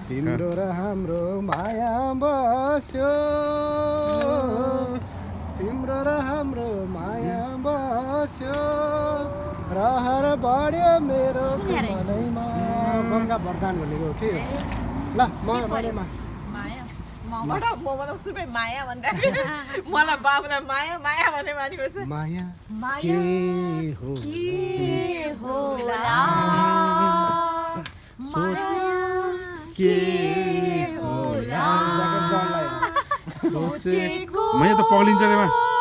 तिम्रो र हाम्रो माया बस्यो तिम्रो र हाम्रो माया बस्यो रहर बढ्यो मेरो मनैमा गङ्गा वरदान भनेको के ल ममा माया भनेर मलाई बाबुलाई माया माया भन्ने मानेको छ माया माया के होला माया के होला सोचेको मैले त पग्लिन्छ त्यसमा